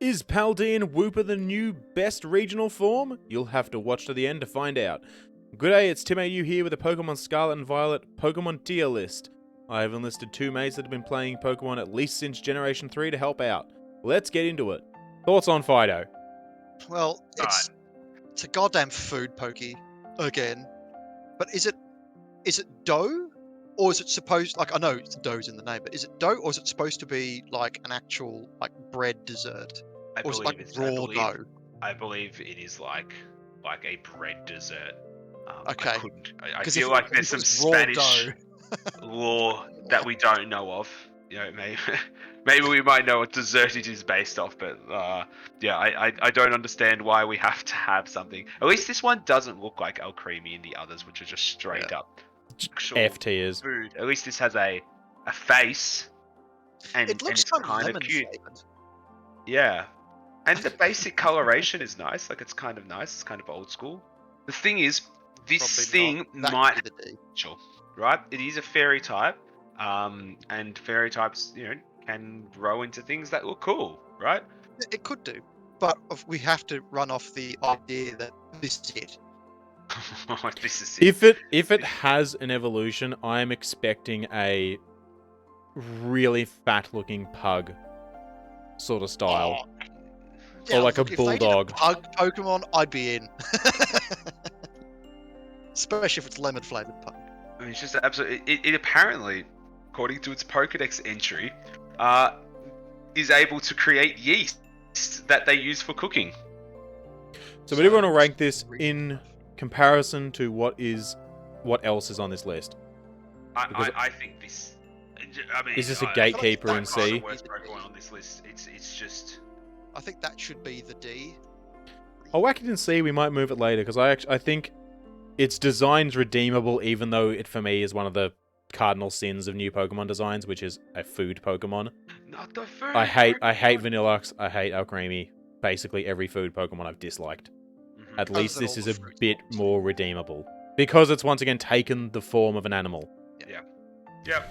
Is Paldean Wooper the new best regional form? You'll have to watch to the end to find out. Good day, it's Tim AU here with the Pokemon Scarlet and Violet Pokemon tier list. I have enlisted two mates that have been playing Pokemon at least since Generation 3 to help out. Let's get into it. Thoughts on Fido? Well, it's a goddamn food pokey again. But is it dough? Or is it supposed, like, I know dough's in the name, but is it dough or is it supposed to be like an actual like bread dessert? Or is it like raw dough? I believe it is like a bread dessert. Okay. I feel like there's some Spanish law that we don't know of. You know, maybe we might know what dessert it is based off, but yeah, I don't understand why we have to have something. At least this one doesn't look like El Creamy and the others, which are just straight up F tiers. Food. At least this has a face, and it looks kind of cute. Flavored. Yeah, and the basic coloration is nice. Like, it's kind of nice. It's kind of old school. The thing is, this thing might be the D. Sure, right? It is a fairy type, and fairy types, you know, can grow into things that look cool, right? It could do, but we have to run off the idea that this is it. This is it. If it has an evolution, I am expecting a really fat-looking pug sort of style, yeah, or like look, a bulldog. If they did a pug Pokemon, I'd be in. Especially if it's lemon-flavored pug. I mean, it's just absolutely. It apparently, according to its Pokedex entry, is able to create yeast that they use for cooking. So, we do want to rank this in comparison to what else is on this list. I think this. I mean, is this a gatekeeper in C? Worst Pokemon on this list. It's just. I think that should be the D. I'll whack it in C. We might move it later because I think its design's redeemable, even though it for me is one of the cardinal sins of new Pokemon designs, which is a food Pokemon. Not the food. I hate Vanilluxe. I hate Alcremie. Basically every food Pokemon I've disliked. Mm-hmm. At least this is a bit more redeemable because it's once again taken the form of an animal. Yeah.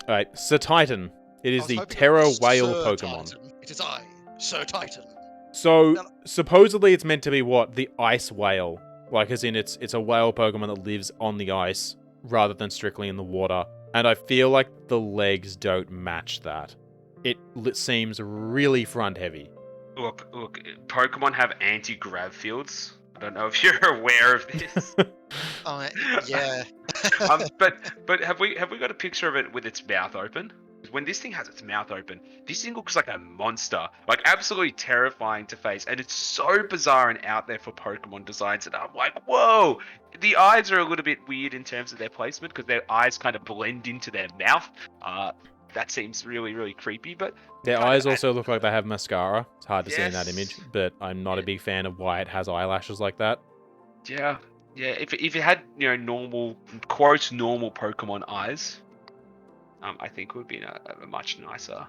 All right, Sir Titan. It is the Terra Whale Pokemon. Titan. It is I, Sir Titan. So supposedly it's meant to be what? The ice whale. Like, as in it's a whale Pokemon that lives on the ice rather than strictly in the water. And I feel like the legs don't match that. It seems really front heavy. Look, Pokemon have anti-grav fields. I don't know if you're aware of this. Yeah. But have we got a picture of it with its mouth open? When this thing has its mouth open, this thing looks like a monster, like absolutely terrifying to face, and it's so bizarre and out there for Pokemon designs, and I'm like, whoa! The eyes are a little bit weird in terms of their placement, because their eyes kind of blend into their mouth. That seems really, really creepy, but... Their eyes also look like they have mascara. It's hard to see in that image, but I'm not a big fan of why it has eyelashes like that. Yeah. If it had, you know, normal Pokemon eyes... I think it would be a much nicer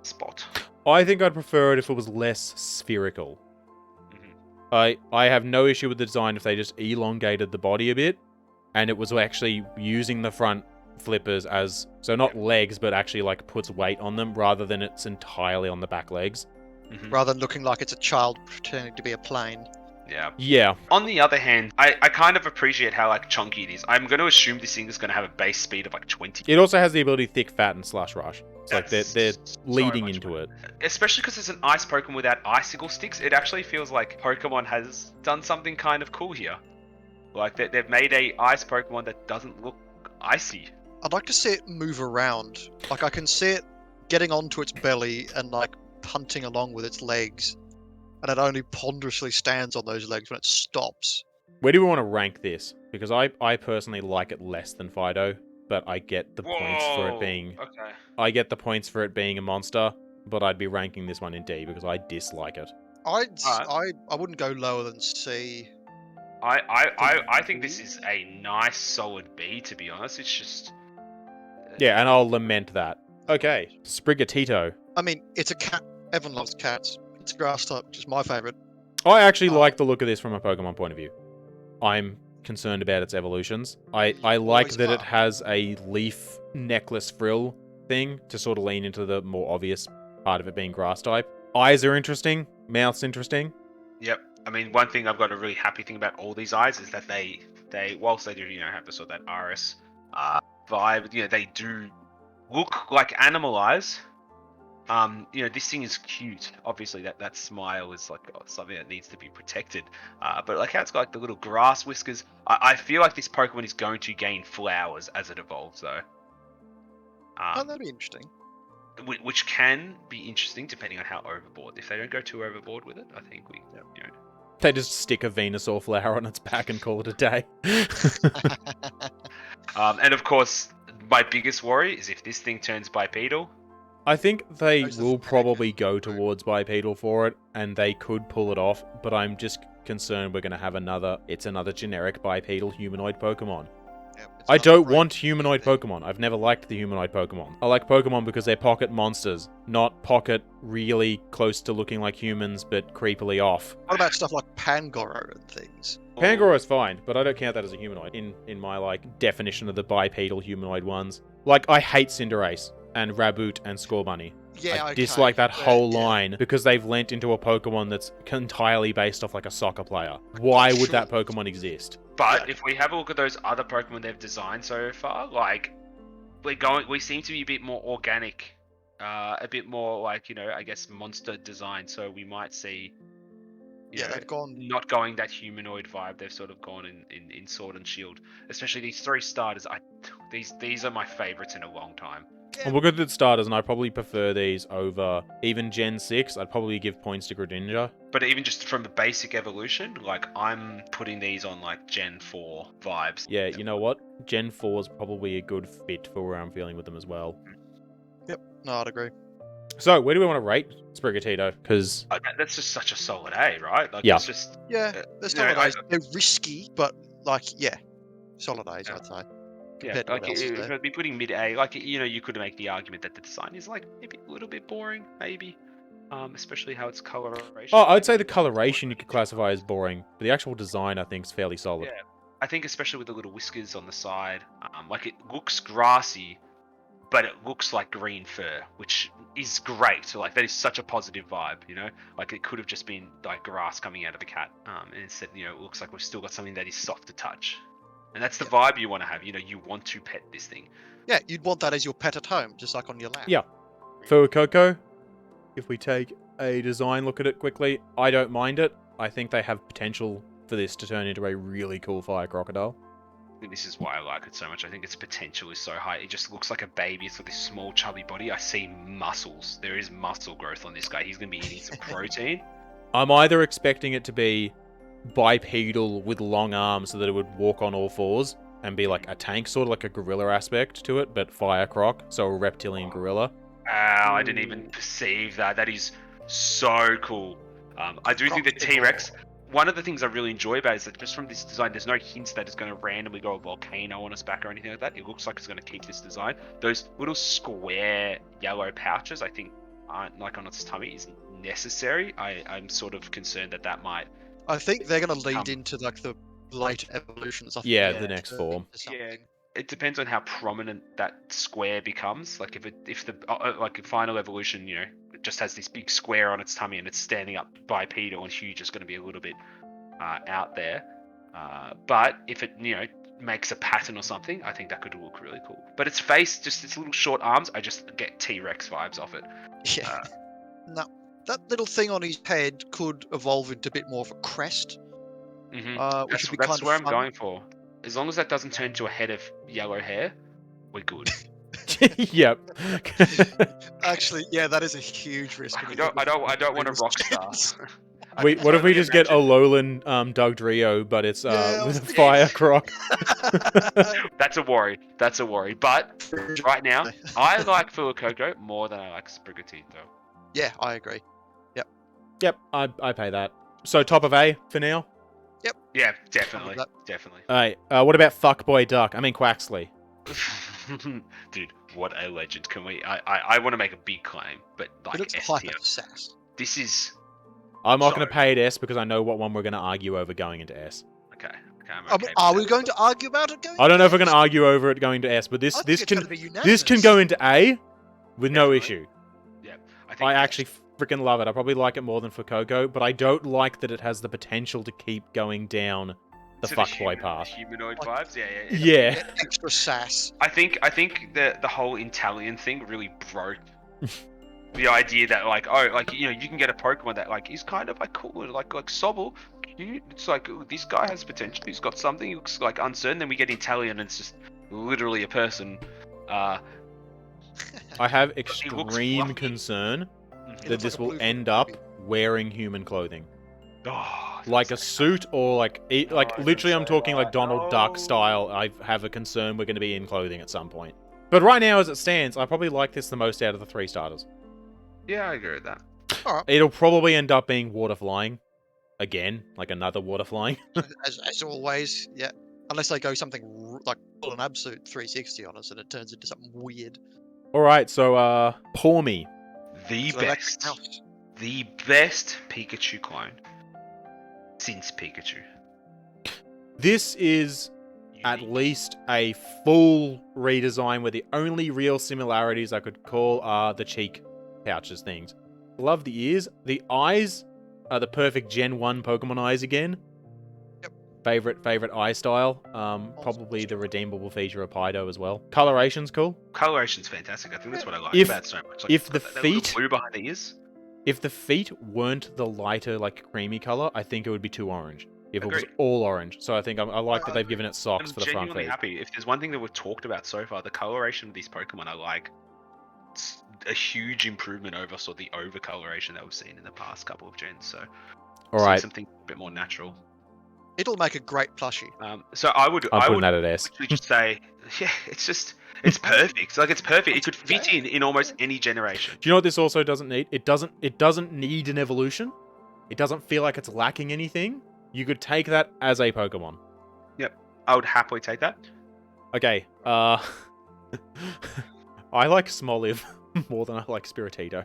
spot. I think I'd prefer it if it was less spherical. Mm-hmm. I have no issue with the design if they just elongated the body a bit, and it was actually using the front flippers as, so not legs, but actually like puts weight on them rather than it's entirely on the back legs. Mm-hmm. Rather than looking like it's a child pretending to be a plane. Yeah. On the other hand, I kind of appreciate how like chunky it is. I'm going to assume this thing is going to have a base speed of like 20. It also has the ability thick, fat, and slush rush. It's like they're leading into it. Especially because it's an ice Pokemon without icicle sticks. It actually feels like Pokemon has done something kind of cool here. Like they've made a ice Pokemon that doesn't look icy. I'd like to see it move around. Like, I can see it getting onto its belly and like punting along with its legs. And it only ponderously stands on those legs when it stops. Where do we want to rank this? Because I personally like it less than Fido, but I get the points for it being... Okay. I get the points for it being a monster, but I'd be ranking this one in D because I dislike it. I wouldn't go lower than C. I think this is a nice solid B, to be honest. It's just... Yeah, and I'll lament that. Okay, Sprigatito. I mean, it's a cat. Everyone loves cats. It's a grass type, which is my favourite. I actually like the look of this from a Pokemon point of view. I'm concerned about its evolutions. I like that it has a leaf necklace frill thing to sort of lean into the more obvious part of it being grass type. Eyes are interesting. Mouth's interesting. Yep. I mean, one thing I've got a really happy thing about all these eyes is that they whilst they do, have the sort of that RS vibe, they do look like animal eyes. This thing is cute. Obviously, that smile is like something that needs to be protected. But like how it's got like the little grass whiskers, I feel like this Pokemon is going to gain flowers as it evolves, though. Oh, that'd be interesting. Which can be interesting depending on how overboard. If they don't go too overboard with it, I think They just stick a Venusaur flower on its back and call it a day. And of course, my biggest worry is if this thing turns bipedal. I think they Those are will the probably things. go towards bipedal for it, and they could pull it off, but I'm just concerned we're going to have another generic bipedal humanoid Pokemon. Yep, it's I not don't great. want humanoid Pokemon. I've never liked the humanoid Pokemon. I like Pokemon because they're pocket monsters, not pocket really close to looking like humans but creepily off. What about stuff like Pangoro and things? Pangoro is fine, but I don't count that as a humanoid in my definition of the bipedal humanoid ones. Like, I hate Cinderace and Raboot and Scorbunny. Yeah, I dislike that whole yeah. line because they've lent into a Pokemon that's entirely based off like a soccer player. Why would that Pokemon exist? But if we have a look at those other Pokemon they've designed so far, like we seem to be a bit more organic, a bit more like I guess monster design. So we might see, they've gone. not going that humanoid vibe. They've sort of gone in Sword and Shield, especially these 3 starters. These are my favorites in a long time. Well, we'll go to the starters, and I probably prefer these over even Gen 6. I'd probably give points to Greninja. But even just from the basic evolution, like I'm putting these on like Gen 4 vibes. Yeah, you know what? Gen 4 is probably a good fit for where I'm feeling with them as well. Yep, no, I'd agree. So, where do we want to rate Sprigatito? Because That's just such a solid A, right? Like Yeah. it's just Yeah, they're solid A's. They're risky, but solid A's, Yeah. I'd say. yeah, Compared to like what else is if there. I'd be putting mid A, like you could make the argument that the design is like maybe a little bit boring, maybe. Especially how it's coloration. oh, I'd say the coloration you could classify as boring, but the actual design I think is fairly solid. Yeah, I think especially with the little whiskers on the side, like it looks grassy, but it looks like green fur, which is great. So like that is such a positive vibe, Like it could have just been like grass coming out of a cat, and instead, it looks like we've still got something that is soft to touch, and that's the vibe you want to have. You want to pet this thing. Yeah, you'd want that as your pet at home, just like on your lap. Yeah. For Coco, if we take a design look at it quickly, I don't mind it. I think they have potential for this to turn into a really cool fire crocodile. And this is why I like it so much. I think its potential is so high. It just looks like a baby. It's got this small, chubby body. I see muscles. There is muscle growth on this guy. He's going to be eating some protein. I'm either expecting it to be bipedal with long arms so that it would walk on all fours and be like a tank, sort of like a gorilla aspect to it, but fire croc, so a reptilian gorilla. Wow, I didn't even perceive that. That is so cool. I do think the T-Rex, one of the things I really enjoy about it is that just from this design, there's no hints that it's going to randomly go a volcano on its back or anything like that. It looks like it's going to keep this design. Those little square yellow pouches, I think, aren't like on its tummy isn't necessary. I'm sort of concerned that might. I think they're going to lead into like the later evolutions. Yeah, the next form. Yeah. It depends on how prominent that square becomes. Like if the like a final evolution, it just has this big square on its tummy and it's standing up bipedal and huge, is going to be a little bit out there. But if it makes a pattern or something, I think that could look really cool. But its face, just its little short arms, I just get T-Rex vibes off it. Yeah. No, that little thing on his head could evolve into a bit more of a crest. Which would be That's kind where of I'm fun. going for. As long as that doesn't turn to a head of yellow hair, we're good. Yep. Actually, yeah, that is a huge risk. I don't want a rock star. Wait, what if we just get a Alolan Dugtrio, but it's Yeah, with a fire croc? That's a worry. But right now, I like Fuecoco more than I like Sprigatito. Yeah, I agree. Yep, I pay that. So top of A for now? Yeah, definitely. That- Definitely. Alright, what about Fuckboy Duck? I mean Quaxley. Dude, what a legend. Can we... I want to make a big claim, but But like it's S tier. hyper sass. This is... I'm not going So- to pay it S because I know what one we're going to argue over going into S. Okay. I'm okay with Are we that. going to argue about it? I don't know if we're going to argue over it going to S, but this can go into A with no Definitely. issue. Yeah. freaking love it. I probably like it more than for Coco, but I don't like that it has the potential to keep going down the So fuckboy path. Humanoid Like- vibes, yeah. Yeah. Extra sass. I think the whole Italian thing really broke the idea that like, oh, like, you know, you can get a Pokemon that like is kind of like cool, like Sobble, cute. It's like, ooh, this guy has potential. He's got something. He looks like uncertain. Then we get Italian, and it's just literally a person. I have looks extreme fluffy. concern It that looks this like a will blue end fluffy up baby. wearing human clothing. Oh, Like a suit or like literally I'm talking like Donald Duck No. style. I have a concern we're going to be in clothing at some point. But right now as it stands, I probably like this the most out of the 3 starters. Yeah, I agree with that. It'll probably end up being water flying. Again, like another water flying. As always, yeah. Unless they go something like full an absolute 360 on us and it turns into something weird. Alright, so Pawmi. The So that best, counts. the best Pikachu clone since Pikachu. This is at Unique. least a full redesign where the only real similarities I could call are the cheek pouches things. Love the ears. The eyes are the perfect Gen 1 Pokemon eyes again. Yep. Favorite eye style. Probably the redeemable feature of Fido as well. Coloration's cool. Coloration's fantastic. I think that's what I like If- about it so much. Like, if it's the got that little feet- blue behind the ears. If the feet weren't the lighter, like creamy color, I think it would be too orange. If it was Agreed. all orange. So I think I like that I they've given it socks I'm for the front genuinely feet. happy. If there's one thing that we've talked about so far, the coloration of these Pokemon I like. It's a huge improvement over sort of the over coloration that we've seen in the past couple of gens. So Alright, something a bit more natural. It'll make a great plushie. So I would I'm putting would that at S. literally just say, yeah, it's perfect. Like it's perfect. It could fit in almost any generation. Do you know what this also doesn't need? It doesn't need an evolution. It doesn't feel like it's lacking anything. You could take that as a Pokemon. I would happily take that. Okay, I like Smoliv more than I like Spiritito.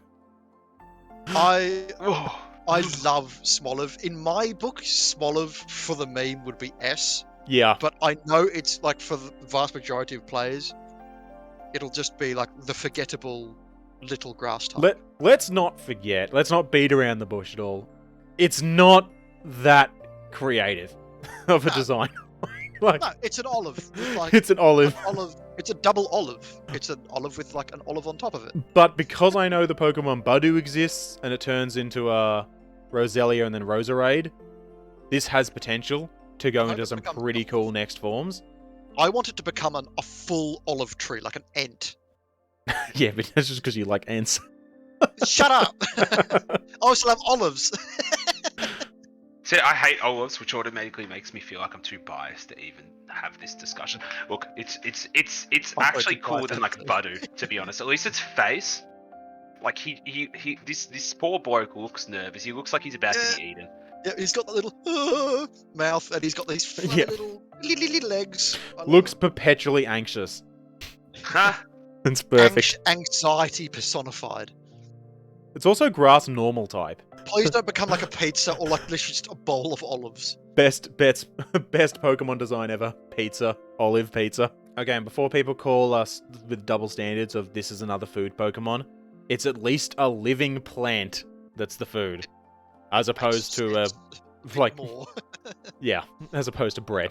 I Oh, love Smoliv. In my book, Smoliv for the meme would be S, Yeah, but I know it's like for the vast majority of players, it'll just be like the forgettable little grass type. let's not forget. Let's not beat around the bush at all. It's not that creative of a No. design. Like, No, it's an olive. With like it's an olive. an olive. It's a double olive. It's an olive with like an olive on top of it. But because I know the Pokemon Budu exists and it turns into Roselia and then Roserade, this has potential to go I hope into it some becomes pretty a cool next forms. I want it to become a full olive tree, like an ant. Yeah, but that's just because you like ants. Shut up! I also love olives. see, I hate olives, which automatically makes me feel like I'm too biased to even have this discussion. Look, it's I'm actually too cooler biased, than like Budu, to be honest. At least its face. Like this poor bloke looks nervous. He looks like he's about to be eaten. Yeah, he's got the little mouth, and he's got these funny Yeah. little legs. I love Looks it. perpetually anxious. Ha! It's perfect. Anxiety personified. It's also grass normal type. Please don't become like a pizza or like literally just a bowl of olives. Best Pokemon design ever. Pizza. Olive pizza. Okay, and before people call us with double standards of this is another food Pokemon, it's at least a living plant that's the food. As opposed to It's a bit like, more. yeah, as opposed to bread.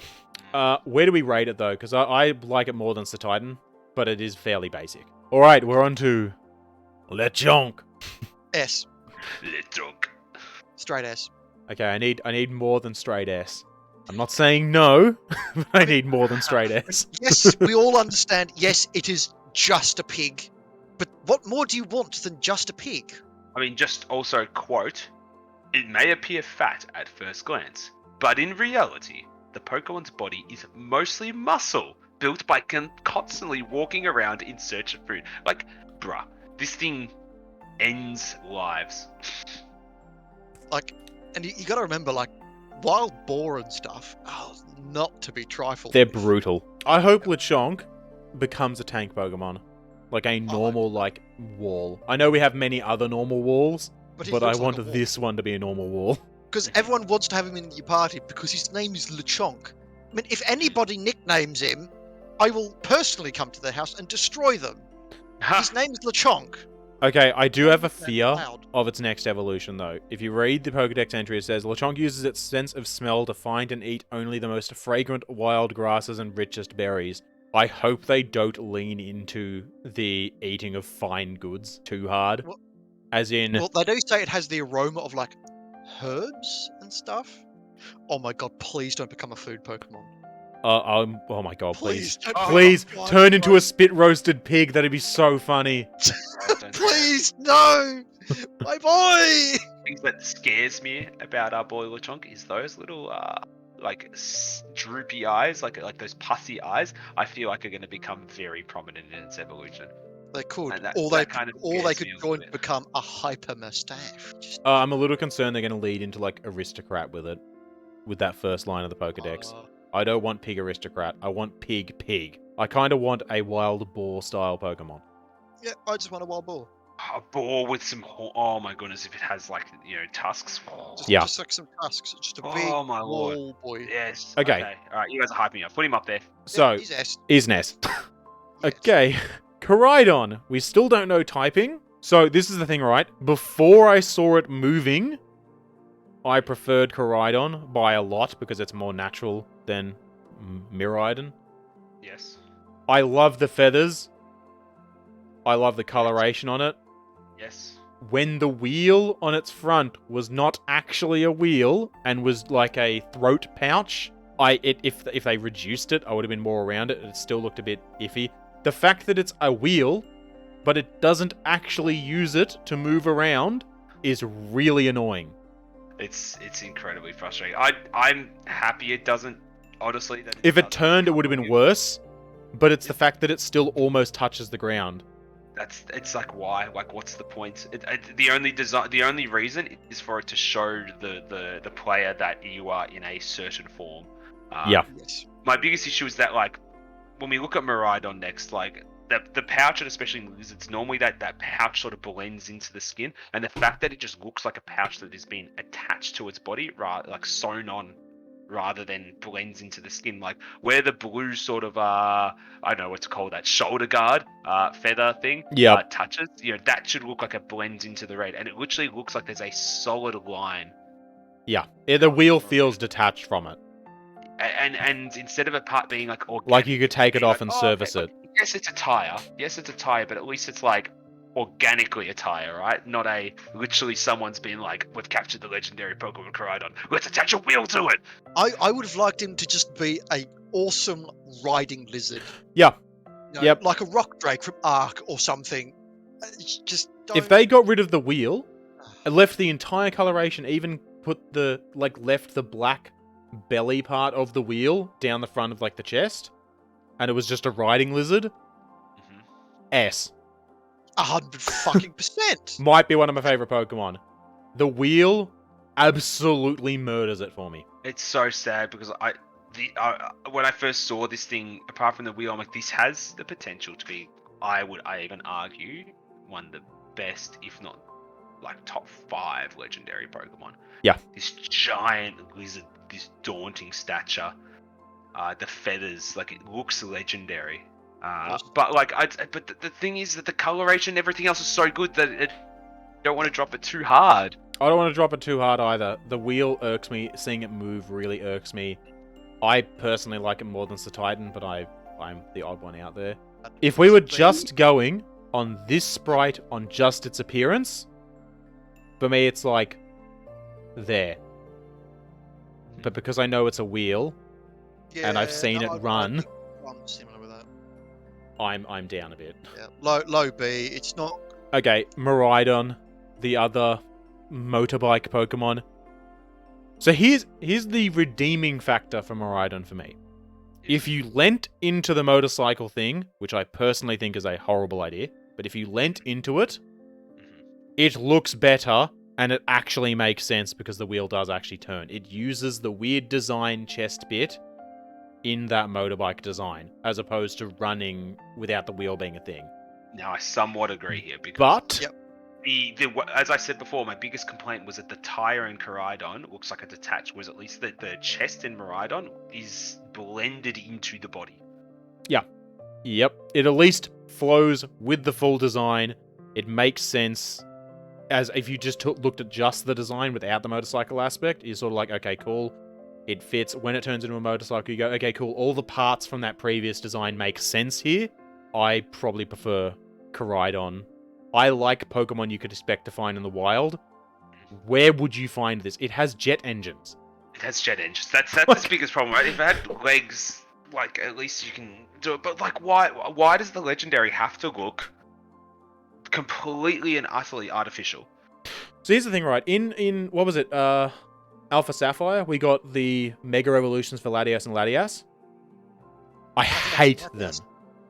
Where do we rate it though? Because I like it more than Titan, but it is fairly basic. Alright, we're on to Lechonk. S. Lechonk. Straight S. Okay, I need more than straight S. I'm not saying no, but I need more than straight S. Yes, we all understand. Yes, it is just a pig. But what more do you want than just a pig? I mean, just also quote, it may appear fat at first glance, but in reality, the Pokemon's body is mostly muscle, built by constantly walking around in search of food. Like, bruh, this thing ends lives. Like, and you gotta remember, like, wild boar and stuff, not to be trifled They're with. brutal. I hope Lechonk becomes a tank Pokemon. Like a normal, like, wall. I know we have many other normal walls, he but I looks like want a wolf. this one to be a normal wall. Because everyone wants to have him in your party because his name is Lechonk. I mean, if anybody nicknames him, I will personally come to their house and destroy them. His name is Lechonk. Okay, I do have a That's fear loud. of its next evolution, though. If you read the Pokedex entry, it says, Lechonk uses its sense of smell to find and eat only the most fragrant wild grasses and richest berries. I hope they don't lean into the eating of fine goods too hard. Well- As in... Well, they do say it has the aroma of like herbs and stuff. Oh my god! Please don't become a food Pokemon. oh my god, please. Please, don't Please, become a turn into a fire spit-roasted pig. That'd be so funny. Please, no! My boy! Things that scares me about our boy Lechonk is those little like droopy eyes, like those pussy eyes. I feel like are going to become very prominent in its evolution. They could, And that or kind of they scares could me a go little and bit. become a hyper mustache. Just, I'm a little concerned they're going to lead into, like, aristocrat with it. With that first line of the Pokedex. I don't want pig aristocrat. I want pig. I kind of want a wild boar style Pokemon. yeah, I just want a wild boar. A boar with some oh my goodness, if it has like tusks. Yeah. Just like some tusks. Just a big Oh my lord. wall boy. Yes. Okay. All right, you guys are hyping me up. Put him up there. So, He's S. is Ness. Yes. Okay. Koraidon. We still don't know typing. So, this is the thing, right? Before I saw it moving, I preferred Koraidon by a lot because it's more natural than Miriadon. Yes. I love the feathers. I love the coloration on it. Yes. When the wheel on its front was not actually a wheel and was like a throat pouch, if they reduced it, I would have been more around it. It still looked a bit iffy. The fact that it's a wheel, but it doesn't actually use it to move around, is really annoying. It's incredibly frustrating. I'm happy it doesn't. Honestly, that If it doesn't turned, it would have become a been wheel. worse. But it's the fact that it still almost touches the ground. It's like why? Like what's the point? The only reason is for it to show the player that you are in a certain form. Yeah. Yes. My biggest issue is that like when we look at Miraidon next, like the pouch, and especially in lizards, normally that pouch sort of blends into the skin, and the fact that it just looks like a pouch that has been attached to its body, right, like sewn on, rather than blends into the skin, like where the blue sort of I don't know what's called, that shoulder guard feather thing touches, that should look like it blends into the red, and it literally looks like there's a solid line. Yeah. The wheel feels detached from it. And instead of a part being like organic, Like you could take it being off and service it. Yes, it's a tire, but at least it's like organically a tire, right? Not a literally someone's been like, we've captured the legendary Pokemon Koraidon, let's attach a wheel to it. I would have liked him to just be a awesome riding lizard. Yeah. Yep. Like a rock drake from Ark or something. Just don't... If they got rid of the wheel and left the entire coloration, even put left the black belly part of the wheel down the front of like the chest, and it was just a riding lizard, S. 100% Might be one of my favorite Pokemon. The wheel absolutely murders it for me. It's so sad because when I first saw this thing, apart from the wheel, I'm like, this has the potential to be, I even argue, one of the best, if not like top 5 legendary Pokemon. Yeah. This giant lizard, this daunting stature, the feathers, like it looks legendary. But like, but the thing is that the coloration, everything else is so good that it don't want to drop it too hard. I don't want to drop it too hard either. The wheel irks me. Seeing it move really irks me. I personally like it more than Titan, but I'm the odd one out there. If we were just going on this sprite, on just its appearance, for me it's like, there. But because I know it's a wheel, and I've seen it run, I'm similar with that. I'm down a bit. Yeah. Low B. It's not. Okay, Miraidon, the other motorbike Pokemon. So here's the redeeming factor for Miraidon for me. If you lent into the motorcycle thing, which I personally think is a horrible idea, but if you lent into it, it looks better, and it actually makes sense because the wheel does actually turn. It uses the weird design chest bit in that motorbike design, as opposed to running without the wheel being a thing. Now, I somewhat agree here because But Yep. As I said before, my biggest complaint was that the tire in Koraidon looks like it's attached, was at least that the chest in Miraidon is blended into the body. Yep, it at least flows with the full design. It makes sense as if you just looked at just the design without the motorcycle aspect. You're sort of like, okay, cool. It fits. When it turns into a motorcycle, you go, okay, cool. All the parts from that previous design make sense here. I probably prefer Koraidon. I like Pokemon you could expect to find in the wild. Where would you find this? It has jet engines. It has jet engines. That's its biggest problem, right? If it had legs, like, at least you can do it. But, like, why does the legendary have to look completely and utterly artificial? So here's the thing, right? In what was it? Alpha Sapphire, we got the Mega Evolutions for Latias and Latias. I hate them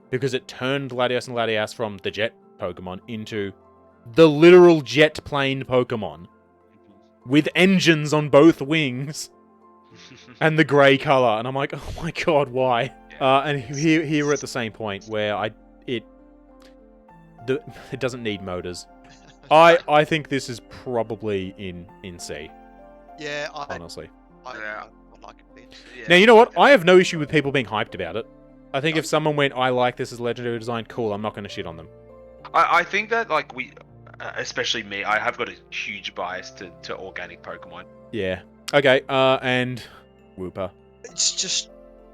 because it turned Latias and Latias from the jet Pokemon into the literal jet-planed Pokemon with engines on both wings and the grey colour. And I'm like, oh my god, why? And here we're at the same point where it doesn't need motors. I think this is probably in C. Yeah, honestly. I like it. Yeah. Now, you know what? I have no issue with people being hyped about it. I think if someone went, I like this as legendary design, cool, I'm not going to shit on them. I think that, like, we, especially me, I have got a huge bias to organic Pokemon. Yeah. Okay, and Wooper. It's just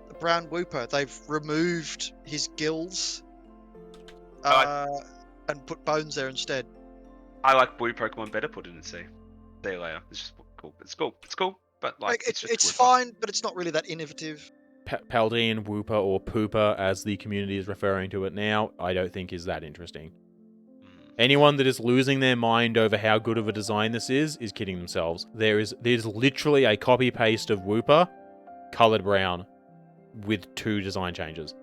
a brown Wooper. They've removed his gills and put bones there instead. I like blue Pokemon better. Put it in C. See you later. It's just cool. It's cool. It's cool. But like, it's just Wooper. fine, but it's not really that innovative. Paldean Wooper, or Pooper, as the community is referring to it now, I don't think is that interesting. Anyone that is losing their mind over how good of a design this is kidding themselves. There's literally a copy-paste of Wooper, coloured brown, with 2 design changes.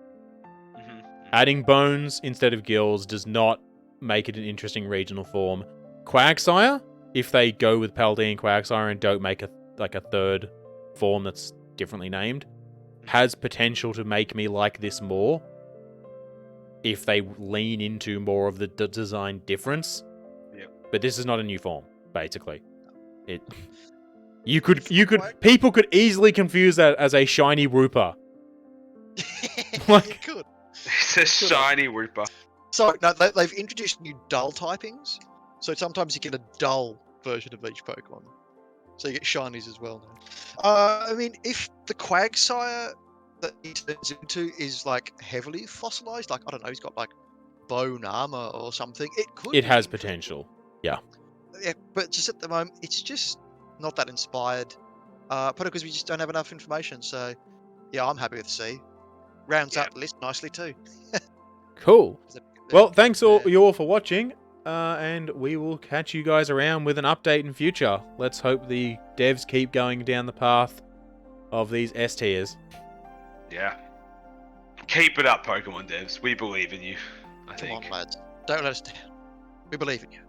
Adding bones instead of gills does not make it an interesting regional form. Quagsire, if they go with Paldean Quagsire and don't make a third form that's differently named, has potential to make me like this more if they lean into more of the design difference. Yep. But this is not a new form, basically. People could easily confuse that as a shiny Wooper. Like, could. It's a shiny Wooper. So, no, they've introduced new dull typings. So sometimes you get a dull version of each Pokemon. So you get shinies as well now. I mean, if the Quagsire that he turns into is like heavily fossilized, like, I don't know, he's got like bone armor or something, it has potential. Yeah, but just at the moment, it's just not that inspired. Probably because we just don't have enough information. So, yeah, I'm happy with C. Rounds out the list nicely too. Cool. Well, thanks you all for watching, and we will catch you guys around with an update in future. Let's hope the devs keep going down the path of these S tiers. Yeah. Keep it up, Pokemon devs. We believe in you, I think. Come on, lads. Don't let us down. We believe in you.